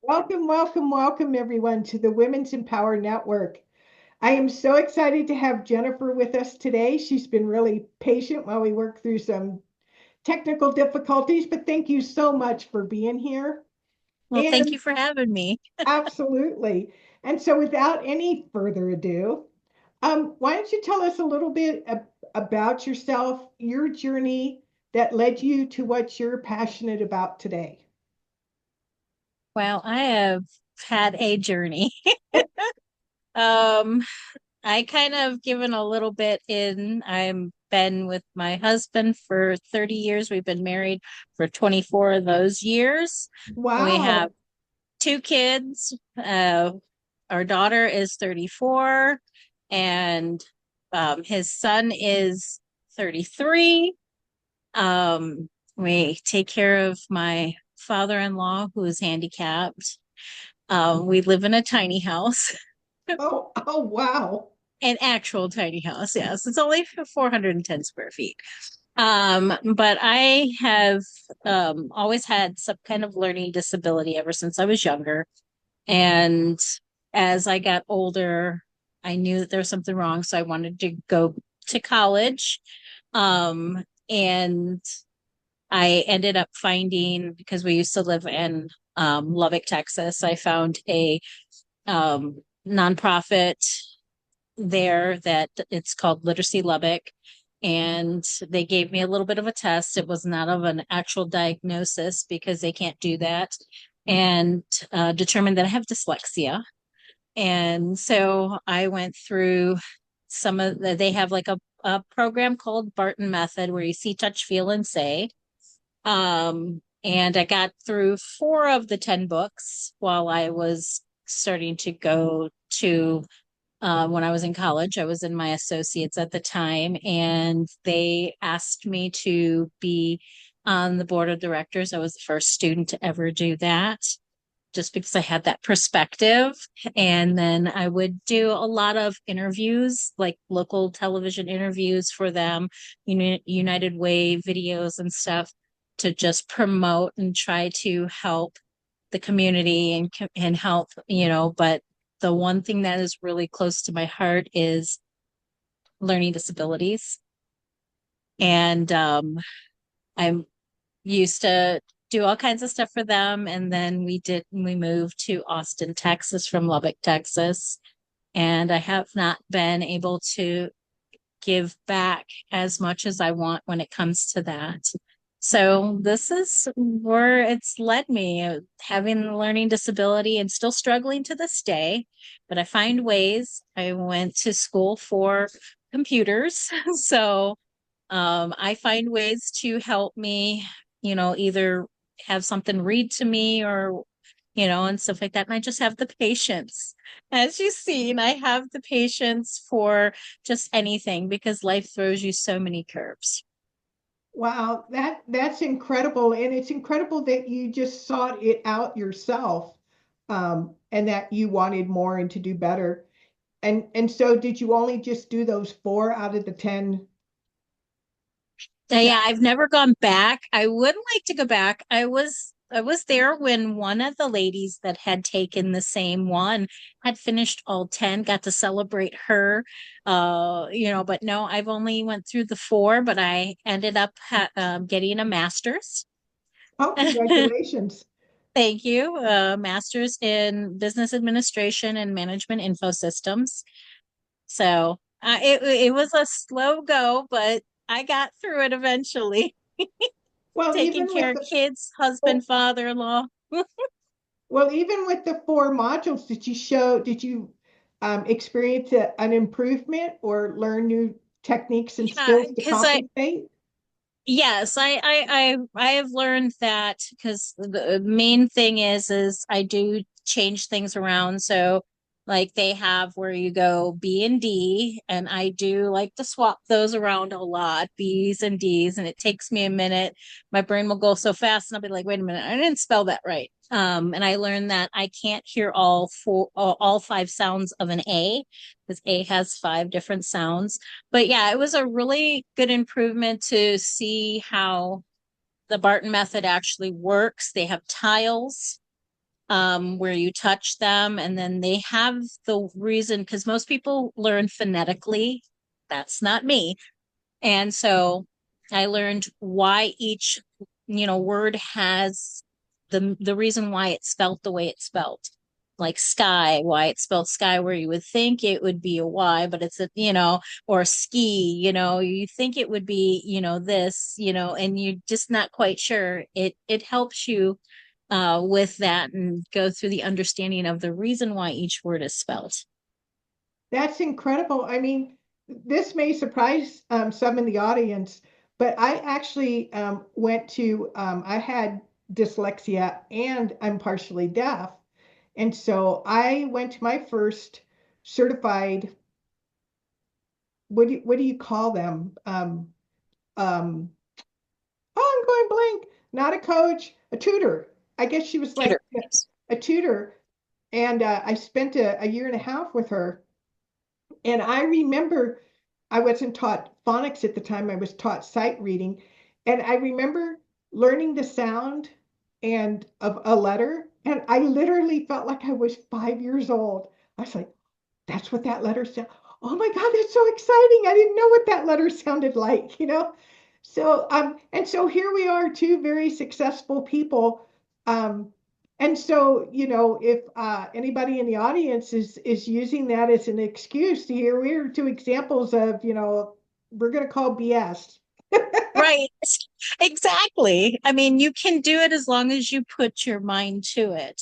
Welcome, welcome, welcome, everyone, to the Women's Empower Network. I am so excited to have Jennifer with us today. She's been really patient while we work through some technical difficulties, but thank you so much for being here. Well, thank And you for having me. absolutely. And so, without any further ado, why don't you tell us a little bit about yourself, your journey that led you to what you're passionate about today? Well, I have had a journey. Um, I kind of given a little bit in. I'm been with my husband for 30 years. We've been married for 24 of those years. We have Wow. two kids. Our daughter is 34 and his son is 33. We take care of my father-in-law who is handicapped. We live in a tiny house, Oh, wow. an actual tiny house. Yes, it's only 410 square feet. But I have always had some kind of learning disability ever since I was younger. And as I got older, I knew that there was something wrong, so I wanted to go to college. And I ended up finding, because we used to live in Lubbock, Texas, I found a nonprofit there that it's called Literacy Lubbock. And they gave me a little bit of a test. It was not of an actual diagnosis because they can't do that, and determined that I have dyslexia. And so I went through they have like a program called Barton Method where you see, touch, feel, and say. And I got through four of the 10 books while I was starting to go to, when I was in college. I was in my associates at the time, and they asked me to be on the board of directors. I was the first student to ever do that, just because I had that perspective. And then I would do a lot of interviews, like local television interviews for them, United Way videos and stuff, to just promote and try to help the community and help, but the one thing that is really close to my heart is learning disabilities. And I'm used to do all kinds of stuff for them. And then we moved to Austin, Texas from Lubbock, Texas. And I have not been able to give back as much as I want when it comes to that. So this is where it's led me, having a learning disability and still struggling to this day. But I find ways. I went to school for computers. So I find ways to help me, either have something read to me or, and stuff like that. And I just have the patience. As you've seen, I have the patience for just anything because life throws you so many curves. Wow, that's incredible. And it's incredible that you just sought it out yourself, and that you wanted more and to do better. And so did you only just do those four out of the 10? Yeah, I've never gone back. I would like to go back. I was there when one of the ladies that had taken the same one had finished all 10, got to celebrate her. But no, I've only went through the four, but I ended up getting a master's. Oh, congratulations. Thank you. Master's in business administration and management info systems. So it was a slow go, but I got through it eventually. Well, Taking even care with of the kids, oh, husband, father-in-law. well, even with the four modules, did you experience an improvement or learn new techniques and Yeah, skills to because I compensate? yes, I have learned that, because the main thing is I do change things around. So like they have where you go B and D, and I do like to swap those around a lot, B's and D's, and it takes me a minute. My brain will go so fast and I'll be like, wait a minute, I didn't spell that right. And I learned that I can't hear all five sounds of an A, because A has five different sounds. But yeah, it was a really good improvement to see how the Barton method actually works. They have tiles. where you touch them, and then they have the reason, because most people learn phonetically. That's not me. And so I learned why each, word has the reason why it's spelt the way it's spelt. Like sky, why it's spelled sky, where you would think it would be a Y, but it's or ski, you think it would be, this, and you're just not quite sure. It helps you with that and go through the understanding of the reason why each word is spelled. That's incredible. I mean, this may surprise some in the audience, but I actually I had dyslexia and I'm partially deaf. And so I went to my first certified, what do you call them? Um, oh, I'm going blank. Not a coach, a tutor. I guess she was like Tutor. a tutor. And I spent a year and a half with her. And I remember I wasn't taught phonics at the time, I was taught sight reading. And I remember learning the sound and of a letter. And I literally felt like I was 5 years old. I was like, that's what that letter sound. Oh my God, that's so exciting. I didn't know what that letter sounded like. So and so here we are, two very successful people. Um, and so, if anybody in the audience is using that as an excuse, here we are two examples of, we're gonna call BS. Right. Exactly. I mean, you can do it as long as you put your mind to it.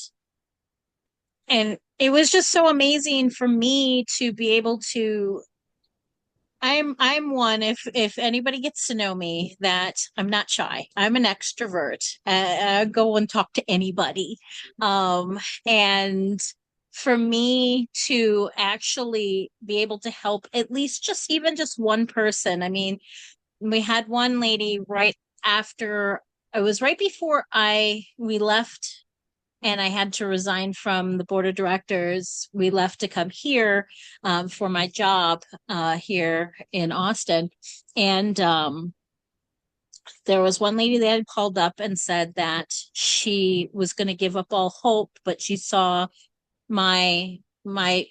And it was just so amazing for me to be able to I'm one, if anybody gets to know me, that I'm not shy. I'm an extrovert. I go and talk to anybody. And for me to actually be able to help at least just even just one person. I mean, we had one lady right after, it was right before I we left and I had to resign from the board of directors. We left to come here for my job here in Austin. And there was one lady that had called up and said that she was going to give up all hope, but she saw my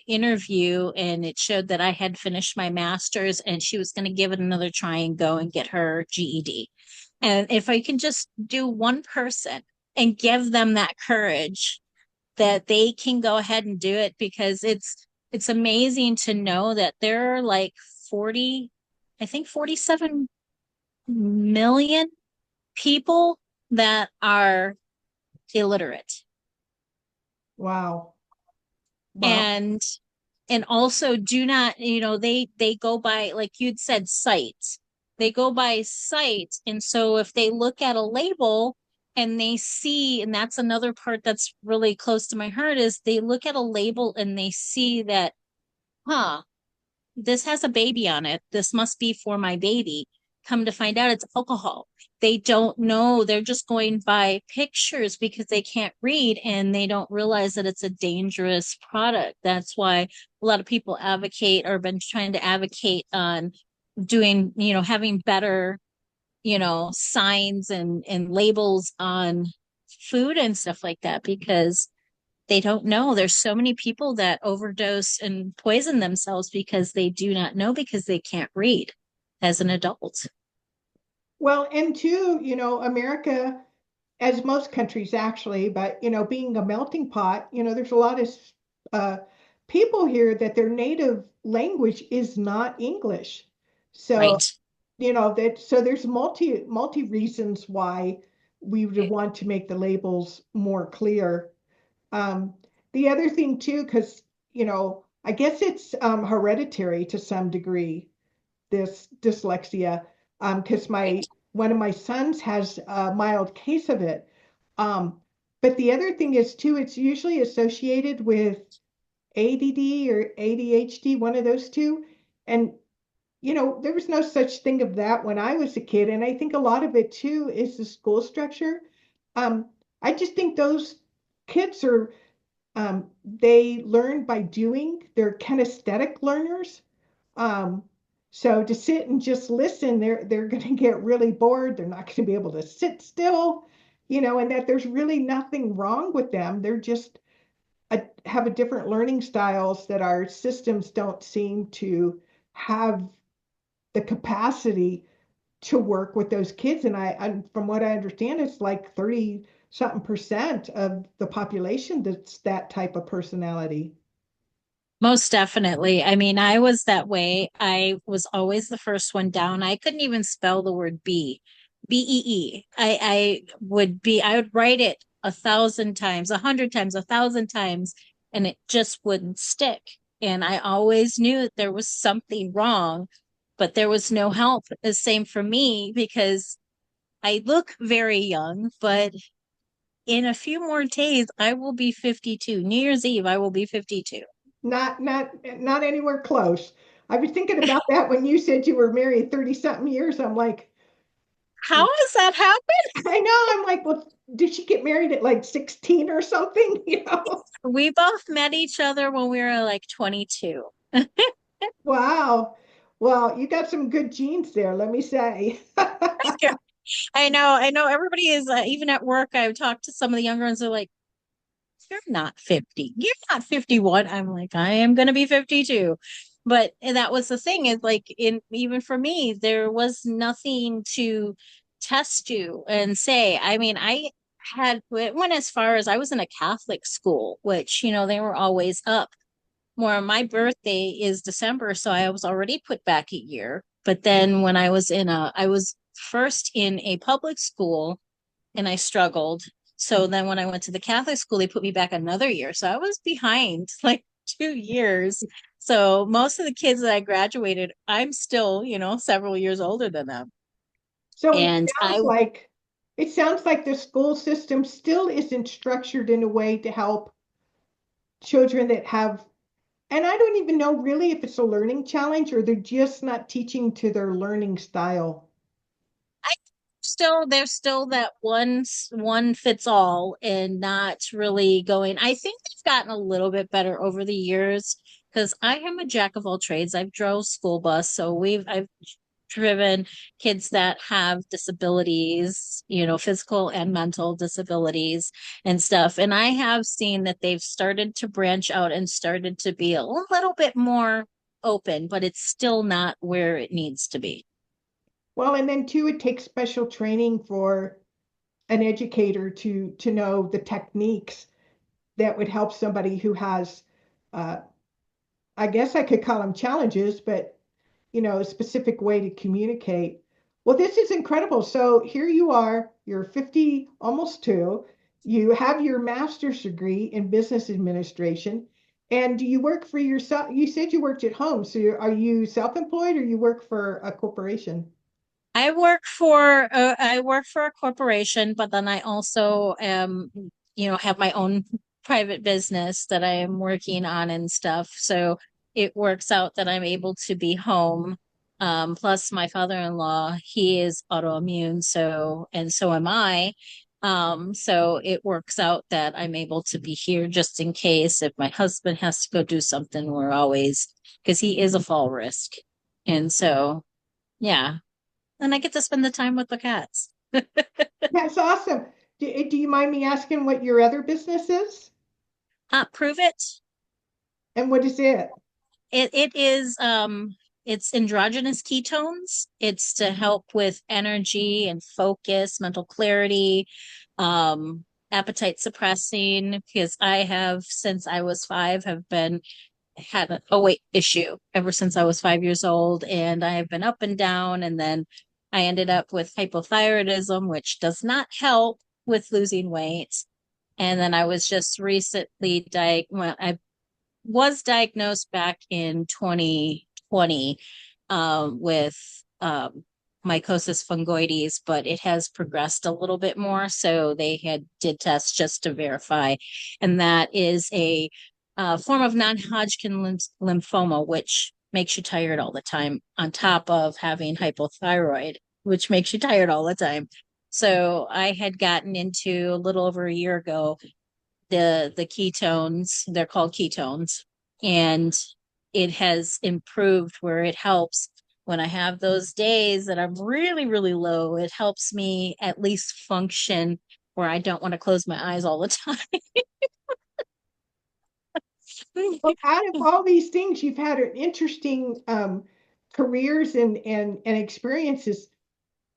interview and it showed that I had finished my master's and she was going to give it another try and go and get her GED. And if I can just do one person and give them that courage that they can go ahead and do it, because it's amazing to know that there are like 40, I think 47 million people that are illiterate. Wow. Wow. And also do not, they go by, like you'd said, sight. They go by sight. And so if they look at a label and they see, and that's another part that's really close to my heart, is they look at a label and they see that, huh, this has a baby on it. This must be for my baby. Come to find out it's alcohol. They don't know. They're just going by pictures because they can't read and they don't realize that it's a dangerous product. That's why a lot of people advocate or been trying to advocate on doing, having better, signs and labels on food and stuff like that, because they don't know. There's so many people that overdose and poison themselves because they do not know, because they can't read as an adult. Well, and two, America, as most countries actually, but being a melting pot, there's a lot of uh, people here that their native language is not English. So, Right. so there's multi reasons why we would want to make the labels more clear. Um, the other thing too, because I guess it's hereditary to some degree, this dyslexia, because my Right. one of my sons has a mild case of it. Um, but the other thing is too, it's usually associated with ADD or ADHD, one of those two. And there was no such thing of that when I was a kid. And I think a lot of it too is the school structure. Um, I just think those kids they learn by doing. They're kinesthetic learners. Um, so to sit and just listen, they're going to get really bored. They're not going to be able to sit still. and that there's really nothing wrong with them. They're just have a different learning styles that our systems don't seem to have the capacity to work with those kids. And from what I understand, it's like 30 something percent of the population that's that type of personality. Most definitely. I mean, I was that way. I was always the first one down. I couldn't even spell the word BEE. I would write it 1,000 times, 100 times, 1,000 times, and it just wouldn't stick. And I always knew that there was something wrong, but there was no help. The same for me because I look very young, but in a few more days, I will be 52. New Year's Eve, I will be 52. Not anywhere close. I was thinking about that when you said you were married 30 something years. I'm like, How does that happen? I know. I'm like, well, did she get married at like 16 or something? We both met each other when we were like 22. Wow. Well, you got some good genes there, let me say. I know. Everybody is, even at work, I've talked to some of the younger ones. They're like, you're not 50. You're not 51. I'm like, I am going to be 52. But that was the thing is like, even for me, there was nothing to test you and say. I mean, went as far as I was in a Catholic school, which, they were always up. More my birthday is December, so I was already put back a year. But then when I was first in a public school and I struggled. So then when I went to the Catholic school, they put me back another year. So I was behind like 2 years. So most of the kids that I graduated, I'm still, several years older than them. So And it sounds like the school system still isn't structured in a way to help children that have, and I don't even know really if it's a learning challenge or they're just not teaching to their learning style. I there's still that one fits all and not really going. I think they've gotten a little bit better over the years because I am a jack of all trades. I've drove school bus, so I've driven kids that have disabilities, physical and mental disabilities and stuff. And I have seen that they've started to branch out and started to be a little bit more open, but it's still not where it needs to be. Well, and then too, it takes special training for an educator to know the techniques that would help somebody who has, uh, I guess I could call them challenges, but a specific way to communicate. Well, this is incredible. So here you are, you're 50, almost two. You have your master's degree in business administration. And do you work for yourself? You said you worked at home. So are you self-employed or you work for a corporation? I work for a corporation, but then I also have my own private business that I am working on and stuff. So it works out that I'm able to be home. Plus my father-in-law, he is autoimmune, and so am I. So it works out that I'm able to be here just in case if my husband has to go do something, we're always, because he is a fall risk. And so, yeah, and I get to spend the time with the cats. That's awesome. Do you mind me asking what your other business is? Prove it. And what is it? It is it's androgynous ketones. It's to help with energy and focus, mental clarity, appetite suppressing, because I have since I was five have been had a weight issue ever since I was 5 years old, and I have been up and down, and then I ended up with hypothyroidism, which does not help with losing weight. And then I was just recently I was diagnosed back in 2020 with mycosis fungoides, but it has progressed a little bit more. So they did tests just to verify, and that is a form of non-Hodgkin lymphoma, which makes you tired all the time, on top of having hypothyroid, which makes you tired all the time. So I had gotten into a little over a year ago the ketones. They're called ketones, and it has improved where it helps when I have those days that I'm really, really low. It helps me at least function where I don't want to close my eyes all the time. Well, out of all these things, you've had an interesting careers and experiences.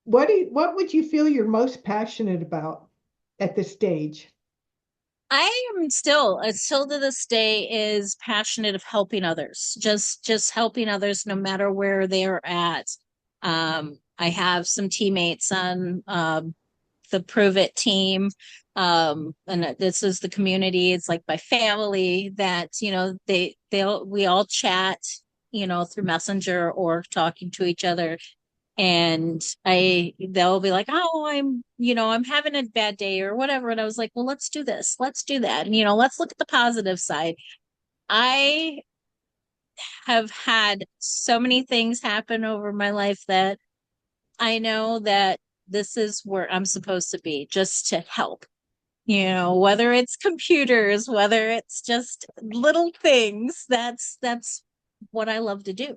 What would you feel you're most passionate about at this stage? I am still to this day is passionate of helping others, just helping others no matter where they're at. I have some teammates on the Prove It team. And this is the community. It's like my family that, we all chat, through Messenger or talking to each other. And they'll be like, oh, I'm having a bad day or whatever. And I was like, well, let's do this. Let's do that. And, let's look at the positive side. I have had so many things happen over my life that I know that this is where I'm supposed to be, just to help, whether it's computers, whether it's just little things. That's what I love to do.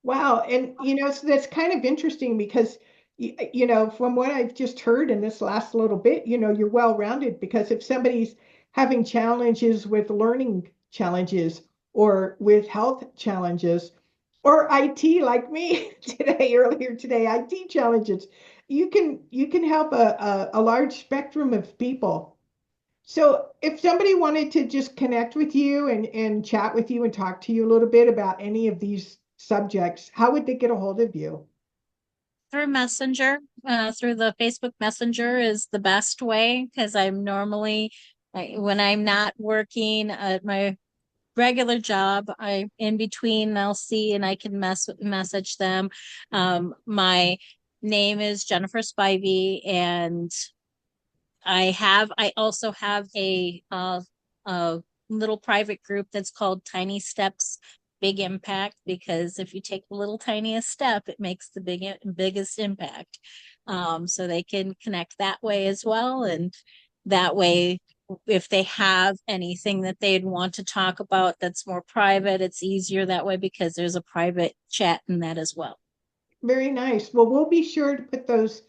Wow. And, so that's kind of interesting because, from what I've just heard in this last little bit, you're well-rounded because if somebody's having challenges with learning challenges or with health challenges or IT like me earlier today, IT challenges, you can help a large spectrum of people. So if somebody wanted to just connect with you and chat with you and talk to you a little bit about any of these subjects, how would they get a hold of you? Through Messenger, through the Facebook Messenger is the best way because I'm normally, when I'm not working at my regular job, I in between I'll see and I can message them. My name is Jennifer Spivey, and I also have a little private group that's called Tiny Steps Big Impact, because if you take the little tiniest step, it makes the biggest impact. So they can connect that way as well. And that way, if they have anything that they'd want to talk about that's more private, it's easier that way because there's a private chat in that as well. Very nice. Well, we'll be sure to put those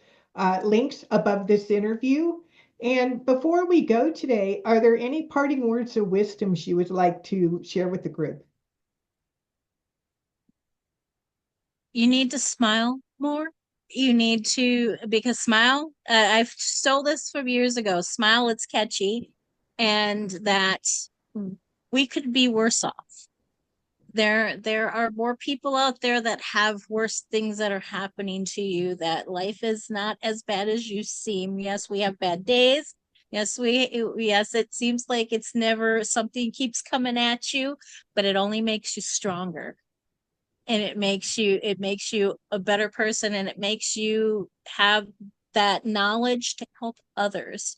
links above this interview. And before we go today, are there any parting words of wisdom you would like to share with the group? You need to smile more. You need to, because smile, I've stole this from years ago. Smile, it's catchy, and that we could be worse off. There are more people out there that have worse things that are happening to you, that life is not as bad as you seem. Yes, we have bad days. Yes, it seems like it's never something keeps coming at you, but it only makes you stronger, and it makes you a better person, and it makes you have that knowledge to help others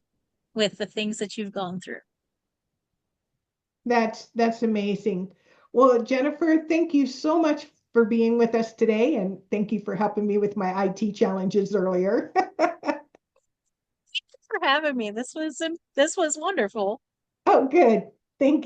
with the things that you've gone through. That's amazing. Well, Jennifer, thank you so much for being with us today, and thank you for helping me with my IT challenges earlier. For having me. This was wonderful. Oh, good. Thank you.